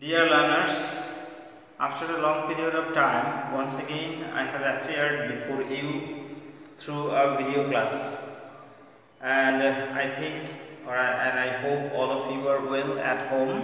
Dear learners, after a long period of time, once again I have appeared before you through a video class, and I think and I hope all of you are well at home.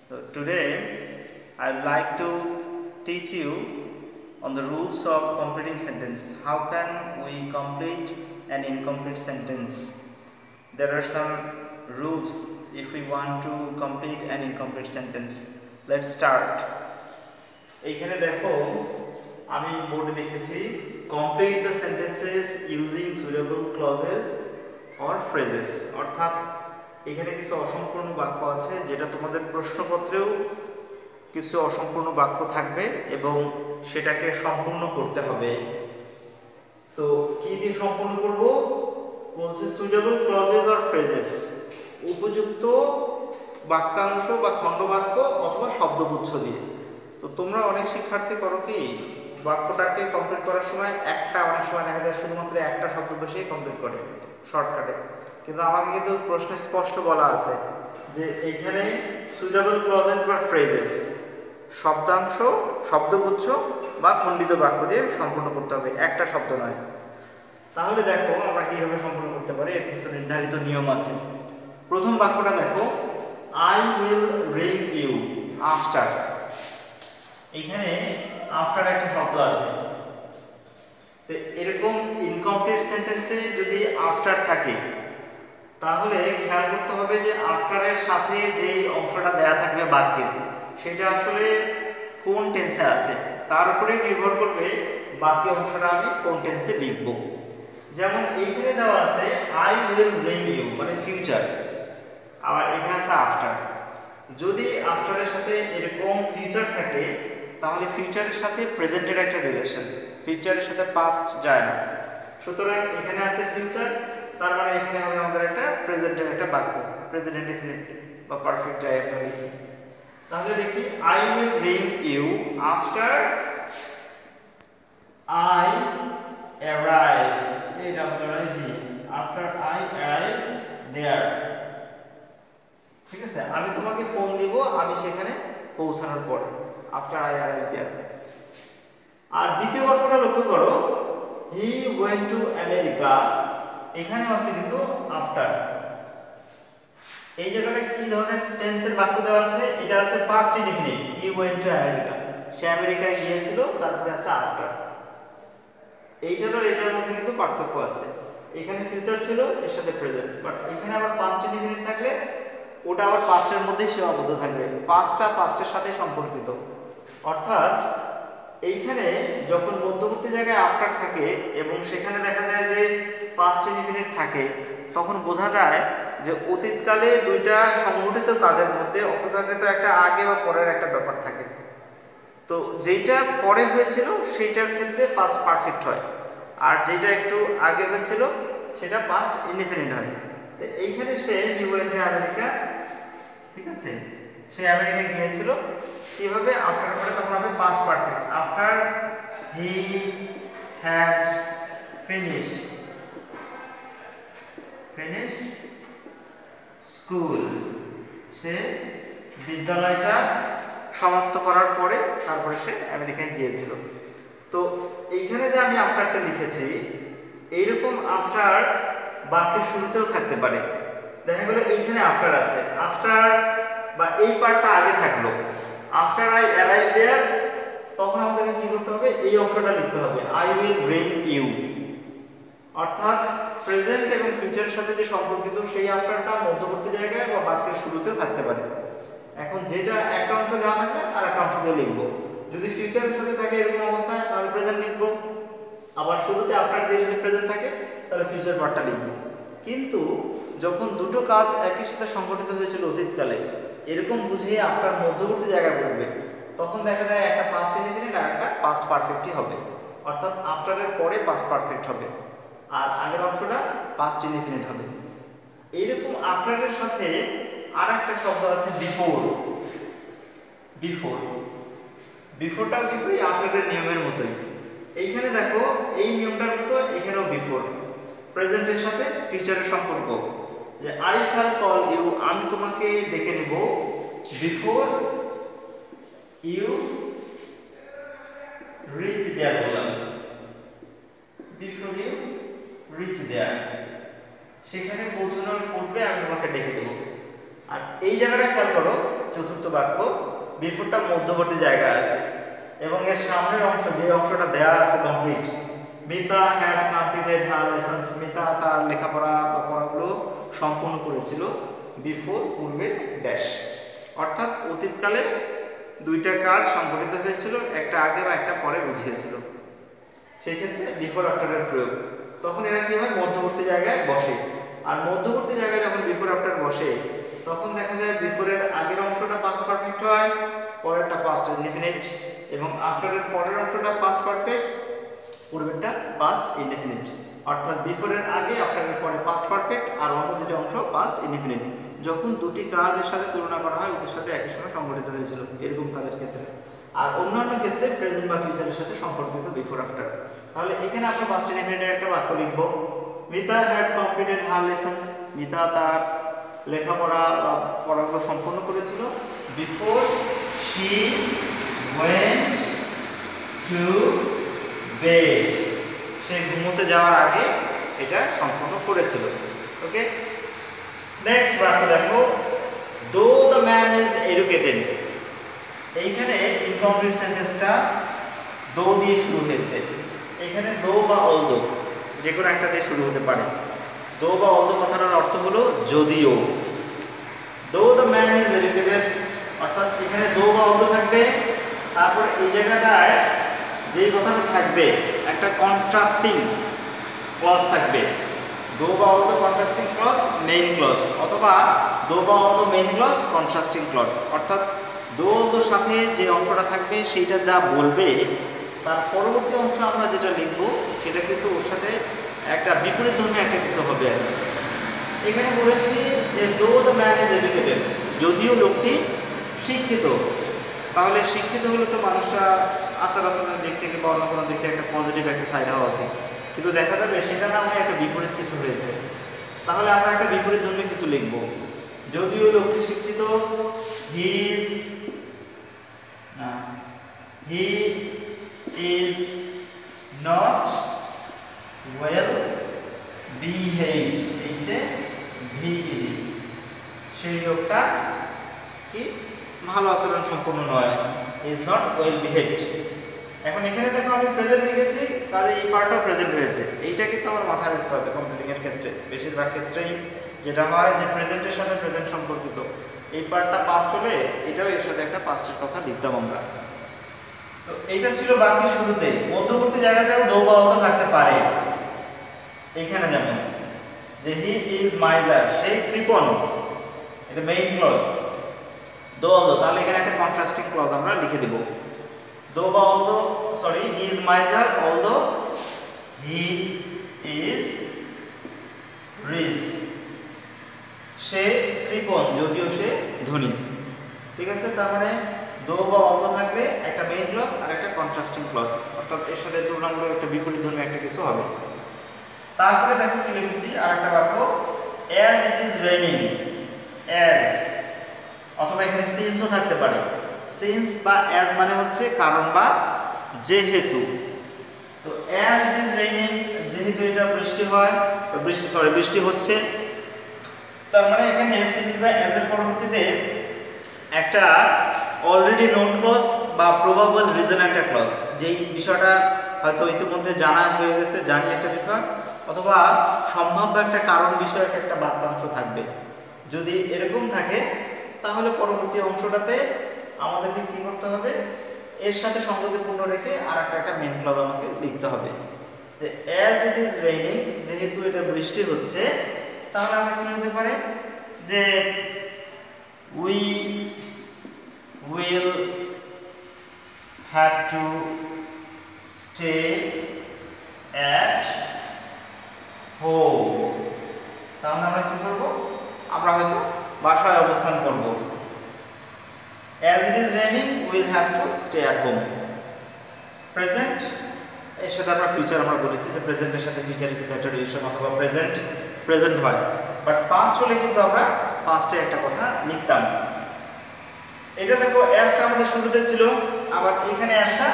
So today I would like to teach you on the rules of completing sentence. How can we complete an incomplete sentence? There are some rules if we want to complete an incomplete sentence. Let's start. এইখানে দেখো আমি বোর্ডে লিখেছি complete the sentences using suitable clauses or phrases, অর্থাৎ এখানে কিছু অসম্পূর্ণ বাক্য আছে যেটা তোমাদের প্রশ্নপত্রেও কিছু অসম্পূর্ণ বাক্য থাকবে এবং সেটাকে সম্পূর্ণ করতে হবে। তো কি দিয়ে সম্পূর্ণ করব বলছে suitable clauses or phrases, উপযুক্ত বাক্যাংশ বা খণ্ডবাক্য অথবা শব্দগুচ্ছ দিয়ে। তো তোমরা অনেক শিক্ষার্থী করো কি বাক্যটাকে কমপ্লিট করার সময় অনেক সময় দেখা যায় শুধুমাত্র একটা শব্দ বসেই কমপ্লিট করে শর্টকাটে, কিন্তু আমাকে কিন্তু প্রশ্নে স্পষ্ট বলা আছে যে এইখানে সুইটেবল ক্লজেস বা ফ্রেজেস শব্দাংশ শব্দগুচ্ছ বা খণ্ডিত বাক্য দিয়ে সম্পূর্ণ করতে হবে, একটা শব্দ নয়। তাহলে দেখো আমরা কিভাবে সম্পূর্ণ করতে পারি, এর কিছু নির্ধারিত নিয়ম আছে। প্রথম বাক্যটা দেখো, I will ring you after। এখানে আফটার একটা শব্দ আছে, তো এরকম ইনকমপ্লিট সেন্টেন্সে যদি আফটার থাকে তাহলে খেয়াল করতে হবে যে আফটারের সাথে যে অংশটা দেয়া থাকবে বাক্যে সেটা আসলে কোন টেন্সে আছে তার উপরে নির্ভর করবে বাকি অংশটা আমি কোন টেন্সে লিখব। যেমন এইখানে দেওয়া আছে I will ring you মানে ফিউচার, আবার এখানে আছে আফটার। যদি আফটারের সাথে এরকম ফিউচার থাকে তাহলে ফিউচারের সাথে প্রেজেন্টের একটা রিলেশন, ফিউচারের সাথে পাস্ট যায় না। সুতরাং এখানে আছে ফিউচার, তার মানে এখানে হবে আমাদের একটা প্রেজেন্টের একটা বাক্য, প্রেজেন্ট ইনডেফিনিট বা পারফেক্ট যায় আমরা লিখি। তাহলে দেখি I will ring you after I arrive, after I arrive there। ঠিক আছে, আমি তোমাকে ফোন দিব আমি সেখানে পৌঁছানোর পর, after I arrive there। আর দ্বিতীয় বাক্যটা লক্ষ্য করো, he went to America, এখানে আছে কিন্তু after। এই জায়গাটা কি ধরনের টেন্সের বাক্য দেওয়া আছে, এটা আছে past indefinite, he went to America, সে আমেরিকায় গিয়েছিল, তারপরে আছে after। এইটার আর এটার মধ্যে কিন্তু পার্থক্য আছে, এখানে ফিউচার ছিল এর সাথে প্রেজেন্ট, বাট এখানে আবার past indefinite থাকলে ওটা আবার পাস্টের মধ্যেই সীমাবদ্ধ থাকবে, পাস্টটা পাস্টের সাথে সম্পর্কিত। অর্থাৎ এইখানে যখন মধ্যবর্তী জায়গায় আফটার থাকে এবং সেখানে দেখা যায় যে পাস্ট ইনডিফিনিট থাকে, তখন বোঝা যায় যে অতীতকালে দুইটা সংঘটিত কাজের মধ্যে অপেক্ষাকৃত একটা আগে বা পরের একটা ব্যাপার থাকে। তো যেইটা পরে হয়েছিল সেইটার ক্ষেত্রে পাস্ট পারফেক্ট হয়, আর যেটা একটু আগে হয়েছিল সেটা পাস্ট ইনডিফিনিট হয়। তো এইখানে সে হি ওয়েন্ট টু আমেরিকা, ঠিক আছে, সে আমেরিকায় গিয়েছিল, কিভাবে আফটার পরে তখন হবে past perfect, after he had finished school, সে বিদ্যালয়টা সমাপ্ত করার পরে তারপরে সে আমেরিকায় গিয়েছিল। তো এইখানে যে আমি আফটারটা লিখেছি এইরকম আফটার বাক্যের শুরুতেও থাকতে পারে। দেখা গেল এইখানে আফটার আছে, আফটার বা এই পার্টটা আগে থাকলো, আফটার আই অ্যারাইভ দেয়ার, তখন আমাদেরকে কি করতে হবে, এই অংশটা লিখতে হবে আই উইল ব্রিং ইউ। অর্থাৎ প্রেজেন্ট এবং ফিউচারের সাথে যে সম্পর্কিত সেই আফটারটা মধ্যবর্তী জায়গায় বা বাক্যের শুরুতেও থাকতে পারে। এখন যেটা একটা অংশ দেওয়া থাকবে আর একটা অংশ দিয়ে লিখবো, যদি ফিউচারের সাথে থাকে এরকম অবস্থায় তাহলে প্রেজেন্ট লিখবো, আবার শুরুতে আফটার দিয়ে যদি প্রেজেন্ট থাকে তাহলে ফিউচার পার্টটা লিখবো। কিন্তু যখন দুটো কাজ একই সাথে সংঘটিত হয়েছিল অতীতকালে এরকম বুঝিয়ে আফটার মধ্যবর্তী জায়গায় বলবে, তখন দেখা যায় একটা পাস্ট ইনডিফিনিট আর একটা পাস্ট পারফেক্টই হবে, অর্থাৎ আফটারের পরে পাস্ট পারফেক্ট হবে আর আগের অংশটা পাস্ট ইনডিফিনিট হবে। এইরকম আফটারের সাথে আর একটা শব্দ আছে বিফোর। বিফোরটাও কিন্তু এই আফটারের নিয়মের মতোই। এইখানে দেখো এই নিয়মটার মতো এখানেও বিফোর, প্রেজেন্টের সাথে ফিউচারের সম্পর্ক, যে আই শ্যাল কল ইউ, আমি তোমাকে ডেকে নেব বিফোর ইউ রিচ দেয়ার বললাম, বিফোর ইউ রিচ দেয়ার, সেখানে পৌঁছানোর পূর্বে আমি তোমাকে ডেকে দেবো। আর এই জায়গাটা খেয়াল করো, চতুর্থ বাক্য বিফোরটা মধ্যবর্তী জায়গায় আছে এবং এর সামনের অংশ যে অংশটা দেয়া আছে complete, Mita had completed her lessons, Mita তার লেখাপড়া বা পড়াগুলো সম্পূর্ণ করেছিল বিফোর পূর্বে ড্যাশ, অর্থাৎ অতীতকালে দুইটা কাজ সংঘটিত হয়েছিল, একটা আগে বা একটা পরে বুঝিয়েছিল, সেই ক্ষেত্রে বিফোর আফটারের প্রয়োগ। তখন এরা কি হয়, মধ্যবর্তী জায়গায় বসে। আর মধ্যবর্তী জায়গায় যখন বিফোর আফটার বসে তখন দেখা যায় বিফোরের আগের অংশটা পাস্ট পারফেক্ট হয়, পরেরটা পাস্ট ইনডেফিনিট, এবং আফটারের পরের অংশটা পাস্ট পারফেক্ট, পূর্বেরটা পাস্ট ইনডেফিনিট। অর্থাৎ বিফোরের আগে আফটারের পরে পাস্ট পারফেক্ট আর অন্য দুটি অংশ পাস্ট ইনডেফিনিট। যখন দুটি কাজের সাথে তুলনা করা হয় ওদের সাথে একই সঙ্গে সংঘটিত হয়েছিল এরকম কাজের ক্ষেত্রে, আর অন্যান্য ক্ষেত্রে প্রেজেন্ট বা ফিউচারের সাথে সম্পর্কিত বিফোর আফটার। তাহলে এখানে আমরা পাস্ট ইনডেফিনিটের একটা বাক্য লিখব, Mita had completed her lessons, Mita তার লেখাপড়া বা পড়াগুলো সম্পন্ন করেছিল before she went to bed, সে ঘুমোতে যাওয়ার আগে এটা সম্পন্ন করেছিল। ওকে, নেক্সট বাক্য দেখো, দো দ্য ম্যান ইজ এডুকেটেড। এইখানে ইনকমপ্লিট সেন্টেন্সটা দো দিয়ে শুরু হয়েছে, এখানে দো বা অলদো যে কোনো একটা দিয়ে শুরু হতে পারে। দো বা অলদো কথাটার অর্থ হলো যদিও। দো দ্য ম্যান ইজ এডুকেটেড, অর্থাৎ এখানে দো বা অলদো থাকবে, তারপরে এই জায়গাটায় যেই কথাটা থাকবে একটা কন্ট্রাস্টিং ক্লজ থাকবে, দো বা although contrasting clause main clause, অথবা দো বা although main clause contrasting clause. অর্থাৎ দো অলদোর সাথে যে অংশটা থাকবে সেইটা যা বলবে তার পরবর্তী অংশ আমরা যেটা লিখব সেটা কিন্তু ওর সাথে একটা বিপরীত ধর্মী একটা কিছু হবে। এখানে বলেছি যে দো দ্য ম্যান ইজ এডুকেটেড, যদিও লোকটি শিক্ষিত। তাহলে শিক্ষিত হলে তো মানুষটা আচার আচরণের দিক থেকে বা অন্য কোনো দিক থেকে একটা পজিটিভ একটা সাইড হওয়া উচিত, কিন্তু দেখা যাবে সেটা না হয় একটা বিপরীত কিছু হয়েছে। তাহলে আমরা একটা বিপরীত ধর্মী কিছু লিখব, যদিও লোকটি শিক্ষিত, he is not well behaved, সেই লোকটা কি ভালো আচরণ সম্পন্ন নয়, ইজ নট ওয়েল বিহেভড। এখন এখানে দেখো আমি প্রেজেন্ট লিখেছি, কাজে এই পার্টটাও প্রেজেন্ট হয়েছে। এইটা কিন্তু আমার মাথায় রাখতে হবে কম্পিউটিং এর ক্ষেত্রে। বেশিরভাগ ক্ষেত্রেই যেটা হয় যে প্রেজেন্টের সাথে প্রেজেন্ট সম্পর্কিত, এই পার্টটা পাস্ট হলে এটাও এর সাথে একটা পাস্টের কথা লিখতাম আমরা। তো এইটা ছিল বাকি শুরুতে। মধ্যবর্তী জায়গাতেও দো বা অলদো থাকতে পারে, এইখানে যেমন যে হি ইজ মাইজার, সে কৃপণ, এটা মেইন ক্লজ, দো অলদো, তাহলে এখানে একটা কন্ট্রাস্টিং ক্লজ আমরা লিখে দেব, দো বা although sorry he is miser although he is rich, সে কৃপণ যদিও সে ধনী। ঠিক আছে, তার মানে দো বা অলদো থাকলে একটা মেইন ক্লজ আর একটা কন্ট্রাস্টিং ক্লজ, অর্থাৎ এর সাথে তুলনামূলক একটা বিপরীত ধর্মী একটা কিছু হবে। তারপরে দেখো কি লিখেছি আর একটা বাক্য, as it is raining, as, অথবা এখানে সিন্সও থাকতে পারে। সিন্স বা অ্যাজ মানে হচ্ছে কারণ বা যেহেতু। তো অ্যাজ ইট ইজ রেইনিং, যেহেতু এটা বৃষ্টি হয়, বৃষ্টি হচ্ছে, তার মানে এখানে সিন্স বা অ্যাজ এর পরবর্তীতে একটা অলরেডি নোন ক্লজ বা প্রবাবল রিজন একটা ক্লজ, যেই বিষয়টা হয়তো ইতিমধ্যে জানা হয়ে গেছে, জানি একটা বিষয়, অথবা সম্ভাব্য একটা কারণ বিষয়ক একটা বাক্যাংশ থাকবে। যদি এরকম থাকে তাহলে পরবর্তী অংশটাতে আমাদেরকে কি করতে হবে, এর সাথে সঙ্গতিপূর্ণ রেখে আর একটা মেইন ক্লজ আমাকে লিখতে হবে। যে অ্যাজ ইট ইজ রেইনিং, যেহেতু এটা বৃষ্টি হচ্ছে, তাহলে আমরা কি হতে পারে যে we will have to stay at home, তাহলে আমরা কি করব, আমরা হয়তো বাসায় অবস্থান করব। As it is raining, we will have to stay at home. Present এর সাথে আমরা ফিউচার আমরা বলেছি যে প্রেজেন্টের সাথে ফিউচারের কিন্তু একটা রিলেশন অথবা প্রেজেন্ট হয়, বাট পাস্ট হলে কিন্তু আমরা পাস্টে একটা কথা লিখতাম। এটা দেখো এসটা আমাদের শুরুতে ছিল, আবার এখানে এসটা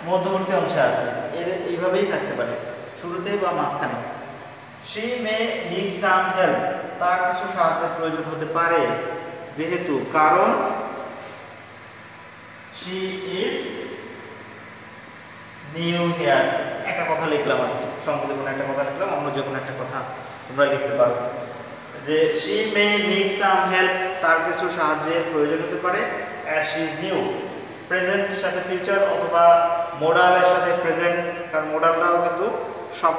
মধ্যবর্তী অংশে আছে, এর এইভাবেই থাকতে পারে শুরুতে বা মাঝখানে। she may need some help, তার কিছু সাহায্যের প্রয়োজন হতে পারে, যেহেতু কারণ she is new here। একটা কথা লিখলাম আর কি, সংক্ষেপে কোনো একটা কথা লিখলাম, অন্য যে কোনো একটা কথা তোমরা লিখতে পারো যে she may need some help, তার কিছু সাহায্যের প্রয়োজন হতে পারে, as she is new। Present সাথে ফিউচার অথবা মোডালের সাথে প্রেজেন্ট, কারণ মোডালটাও কিন্তু সব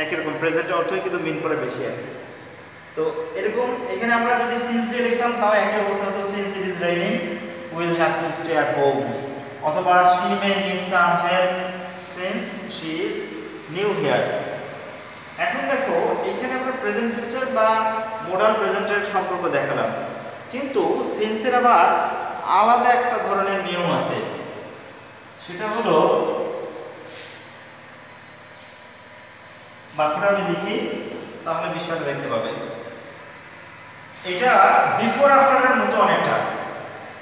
একই রকম, প্রেজেন্টের অর্থই কিন্তু মিন করে বেশি আর কি। তো এরকম এখানে আমরা যদি সিন্স দিয়ে লিখতাম তাও একই অবস্থা হতো, since it is raining will have to stay at home, অথবা she may need some help since she is new here। এখন দেখো এখানে আমরা প্রেজেন্ট ফিউচার বা মোডাল প্রেজেন্টের সম্পর্ক দেখালাম, কিন্তু সিন্সের আবার আলাদা একটা ধরনের নিয়ম আছে, সেটা হলো বাক্যটা আমি লিখি তাহলে বিষয়টা দেখতে পাবে। এটা বিফোর আফটারের মতো অনেকটা,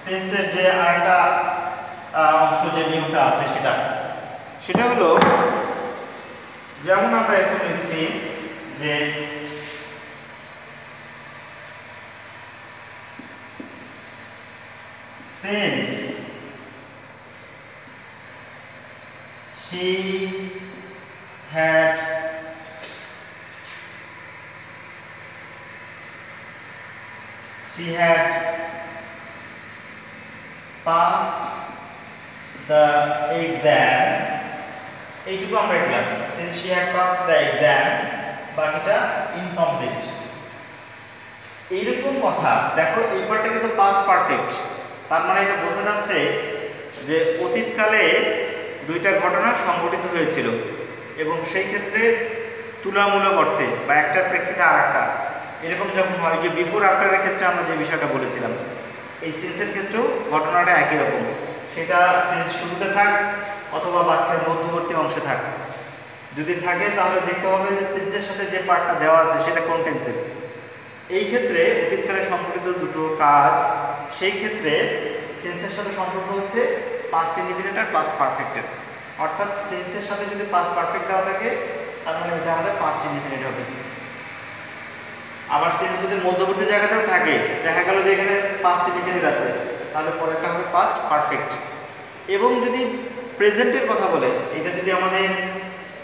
সেন্সের যে আরেকটা অংশ যে নিয়মটা আছে সেটা হলো, যেমন আমরা এখন লিখছি যে since she had passed the exam, এইটুকু আমরা লিখলাম since she had passed the exam, বাকিটা ইনকমপ্লিট। এইরকম কথা দেখো, এই পার্টটা কিন্তু পাস্ট পারফেক্ট, তার মানে এটা বোঝা যাচ্ছে যে অতীতকালে দুইটা ঘটনা সংঘটিত হয়েছিল এবং সেই ক্ষেত্রে তুলনামূলক অর্থে বা একটার প্রেক্ষিতে আরেকটা এরকম যখন হয়, যে বিফোর আফটারের ক্ষেত্রে আমরা যে বিষয়টা বলেছিলাম, এই সেন্সের ক্ষেত্রেও ঘটনাটা একই রকম, সেটা সেন্স শুরুতে থাক অথবা বাক্যের মধ্যবর্তী অংশে থাক। যদি থাকে তাহলে দেখতে হবে যে সেন্সের সাথে যে পার্টটা দেওয়া আছে সেটা কোন টেন্সের। এই ক্ষেত্রে অতীতকালে সংঘটিত দুটো কাজ, সেই ক্ষেত্রে সেন্সের সাথে সম্পর্ক হচ্ছে পাস্ট ইনডিফিনিট আর পাস্ট পারফেক্টের, অর্থাৎ সেন্সের সাথে যদি পাস্ট পারফেক্ট দেওয়া থাকে তার মানে এটা আমাদের পাস্ট ইনডিফিনিট হবে। আবার সেন্স যদি মধ্যবর্তী জায়গাতেও থাকে, দেখা গেল যে এখানে পাস্ট ইনডিফিনিট আছে, তাহলে পরেরটা হবে পাস্ট পারফেক্ট। এবং যদি প্রেজেন্টের কথা বলে, এটা যদি আমাদের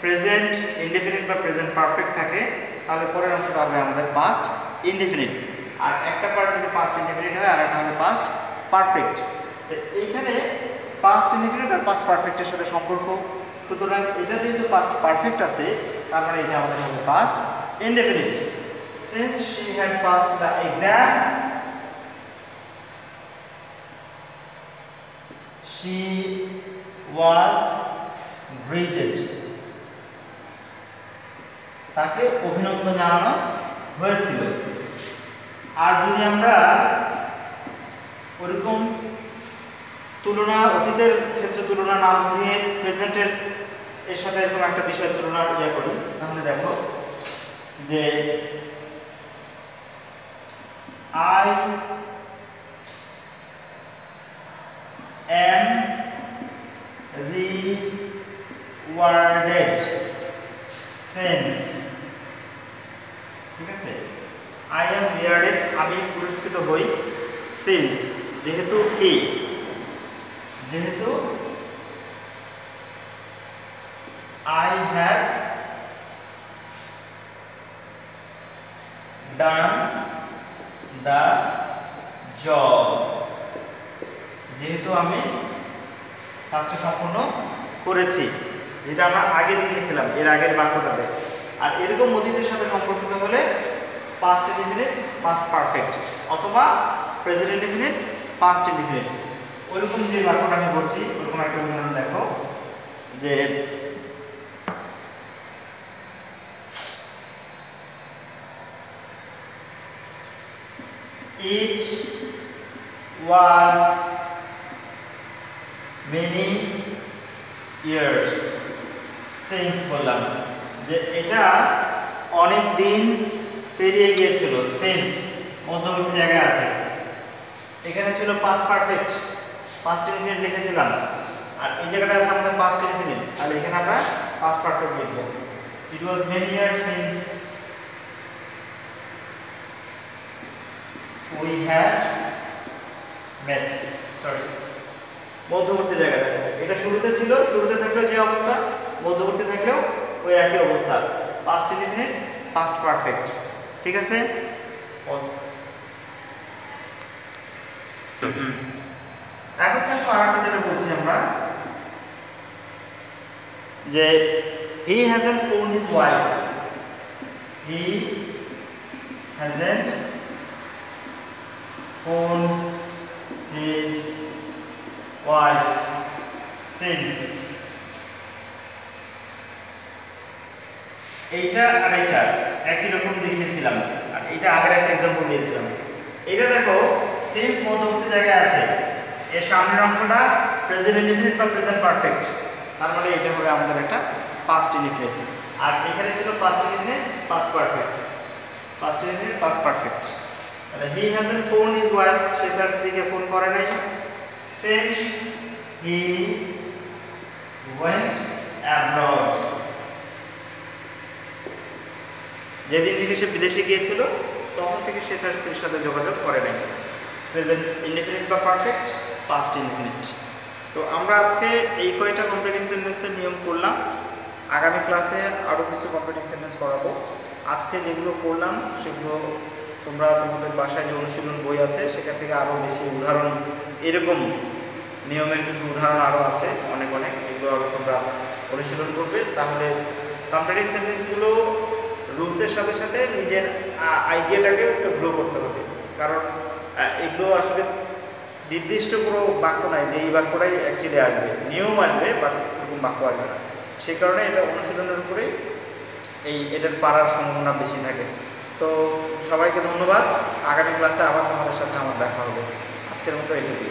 প্রেজেন্ট ইনডিফিনিট বা প্রেজেন্ট পারফেক্ট থাকে, তাহলে পরের অংশটা হবে আমাদের পাস্ট ইনডিফিনিট। আর একটা পার্ট যদি পাস্ট ইনডিফিনিট হয় আর একটা হবে পাস্ট পারফেক্ট। তো এইখানে পাস্ট ইনডিফিনিট আর পাস্ট পারফেক্টের সাথে সম্পর্ক, সুতরাং এটা যেহেতু পাস্ট পারফেক্ট আছে তার মানে এটা আমাদের হবে past indefinite. Since she had passed the exam, she was greeted, তাকে অভিনন্দন জানানো হয়েছিল। আর যদি আমরা ওরকম তুলনা, অতীতের ক্ষেত্রে তুলনা না বুঝিয়ে প্রেজেন্টের এর সাথে এরকম একটা বিষয়ের তুলনা করি, তাহলে দেখো যে I am rewarded since, ঠিক আছে, I am rewarded, আমি পুরস্কৃত হই, since যেহেতু কি, যেহেতু I have done the job, যেহেতু আমি কাজটা সম্পূর্ণ করেছি, যেটা আমরা আগে দেখেছিলাম এর আগের বাক্যটাতে। আর এরকম অতীতের সাথে সম্পর্কিত হলে পাস্ট ইনডিফিনিট পাস্ট পারফেক্ট, অথবা প্রেজেন্ট ইনডিফিনিট পাস্ট ইনডিফিনিট। ওইরকম যে বাক্যটা আমি বলছি ওরকম একটা উদাহরণ দেখো, যে it was many years since, বললাম যে এটা অনেক দিন পেরিয়ে গিয়েছিল, since মধ্যবর্তী জায়গায় আছে, এখানে ছিল পাস্ট পারফেক্ট, পাস্ট ইনডিফিনিট লিখেছিলাম, আর এই জায়গাটা আছে আমাদের পাস্ট ইনডিফিনিট, আর এখানে আমরা পাস্ট পারফেক্ট লিখব। It was many years since we had met. Sorry, মধ্যবর্তী জায়গায় এটা শুরুতে ছিল, শুরুতে থাকলেও যে অবস্থা, মধ্যবর্তী থাকলেও ওই একই অবস্থা, পাস্ট ইনডিফিনিট পাস্ট পারফেক্ট। ঠিক আছে, এখন দেখো আরেকটা যেটা বলছি আমরা, যে he hasn't phone his wife, he hasn't phone his wife since. এইটা আর এইটা একই রকম দেখিয়েছিলাম, আর এইটা আগের একটা এক্সাম্পল দিয়েছিলাম। এইটা দেখো সিন্স মধ্যবর্তী জায়গায় আছে, এর সামনের অংশটা প্রেজেন্ট ইনডিফিনিট বা প্রেজেন্ট পারফেক্ট, তার মানে এটা হবে আমাদের একটা পাস্ট ইনডিফিনিট। আর এখানে ছিল past indefinite past perfect, past indefinite past perfect. তাহলে হি হ্যাজন্ট ফোন হিজ ওয়াইফ, সে তার স্ত্রীকে ফোন করে নাই, সিন্স হি ওয়েন্ট অ্যাব্রড, যেদিন থেকে সে বিদেশে গিয়েছিল তখন থেকে সে তার স্ত্রীর সাথে যোগাযোগ করে নাই। প্রেজেন্ট ইনডিফিনিট বা পারফেক্ট, পাস্ট ইনডিফিনিট। তো আমরা আজকে এই কয়টা কমপ্লিটিং সেন্টেন্সের নিয়ম করলাম, আগামী ক্লাসে আরও কিছু কমপ্লিটিং সেন্টেন্স করাবো। আজকে যেগুলো করলাম সেগুলো তোমরা তোমাদের বাসায় যে অনুশীলন বই আছে সেখান থেকে আরও বেশি উদাহরণ, এরকম নিয়মের কিছু উদাহরণ আরও আছে অনেক অনেক, এগুলো আরও তোমরা অনুশীলন করবে। তাহলে কমপ্লিটিং সেন্টেন্সগুলো রুলসের সাথে সাথে নিজের আইডিয়াটাকেও একটু গ্রো করতে হবে, কারণ এগুলো আসলে নির্দিষ্ট কোনো বাক্য নাই যে এই বাক্যটাই অ্যাকচুয়ালি আসবে, নিয়ম আসবে বাট এরকম বাক্য আসবে না। সেই কারণে এটা অনুশীলনের উপরেই এটার পারার সম্ভাবনা বেশি থাকে। তো সবাইকে ধন্যবাদ, আগামী ক্লাসে আবার তোমাদের সাথে আমার দেখা হবে। আজকের মতো এইটুকুই।